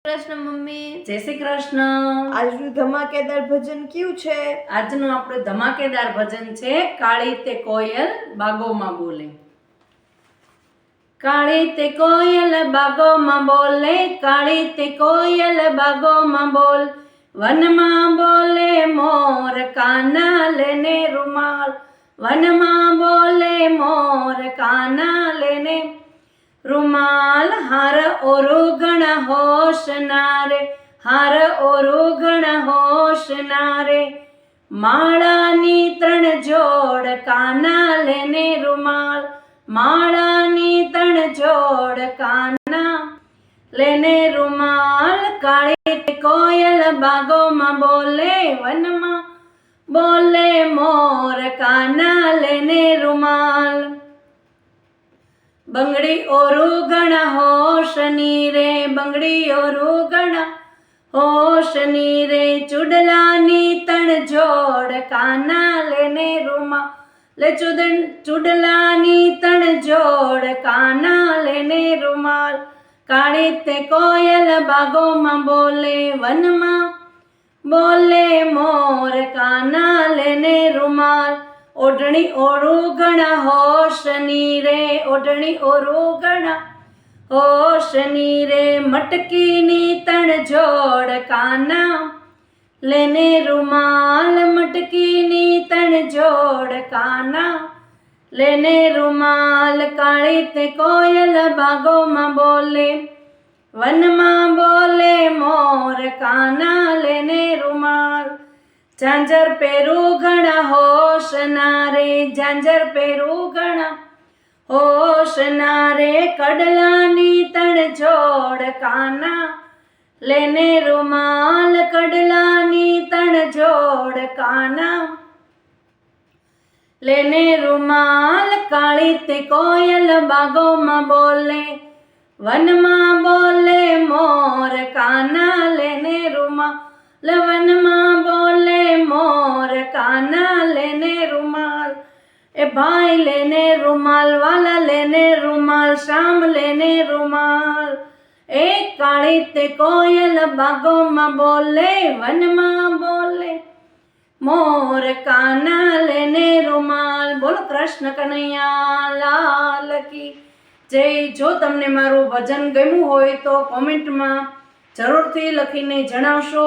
Krishna mummy. જય શ્રી કૃષ્ણ। આજનું ધમાકેદાર ભજન કયું છે? આજનું આપણું ધમાકેદાર ભજન છે કાળી તે કોયલ બાગોમાં બોલે। કાળી તે કોયલ બાગોમાં બોલે, કાળી તે કોયલ બાગોમાં બોલ, વનમાં બોલે મોર કાના લેને રૂમાલ, વનમાં બોલે મોર કાના લેને રૂમાલ। હાર ઓરુગણ હોશ નારે, હાર ઓરુગણ હોશ નારે, માળાની 3 જોડ કાના લેને રૂમાલ, માળાની 3 જોડ કાના લેને રૂમાલ। કાળી તે કોયલ બાગોમાં બોલે, વનમાં બોલે મોર કાના લેને રૂમાલ। બંગડી ઓરુગણ હોશની રે, બંગડી ઓરુગણ હોશની રે, ચૂડલાની 3 જોડ કાના લેને રૂમાલ, ચૂડલાની 3 જોડ કાના લેને રૂમાલ। કાળી તે કોયલ બાગોમાં બોલે, વનમાં બોલે મોર કાના લેને રૂમાલ। ઓઢણી ઓરુગણ હોશની રે, ઓઢણી ઓરુગણ હોશની રે, મટકીની 3 જોડ કાના લેને રૂમાલ, મટકીની 3 જોડ કાના લેને રૂમાલ। કાળી તે કોયલ બાગોમાં બોલે, વનમાં બોલે મોર કાના લેને રૂમાલ। ઝાંઝર પહેરુગણ હોશ નારે, ઝાંઝર પહેરુગણ હોશ નારે, કડલાની 3 જોડ કાના લેને રૂમાલ, કડલાની 3 જોડ કાના લેને રૂમાલ। કાળી તે કોયલ બાગોમાં બોલે, વનમાં બોલે મોર કાના લેને રૂમાલ, વનમાં બોલે મોર કાના લેને રૂમાલ। એ ભાઈ લેને રૂમાલ, વાલા લેને રૂમાલ, શામ લેને રૂમાલ। એ કાળી તે કોયલ બાગોમાં બોલે, વનમાં બોલે મોર કાના લેને રૂમાલ। બોલો કૃષ્ણ કનૈયા લાલ કી જય। જો તમને મારું ભજન ગમ્યું હોય તો કોમેન્ટમાં જરૂરથી લખીને જણાવશો।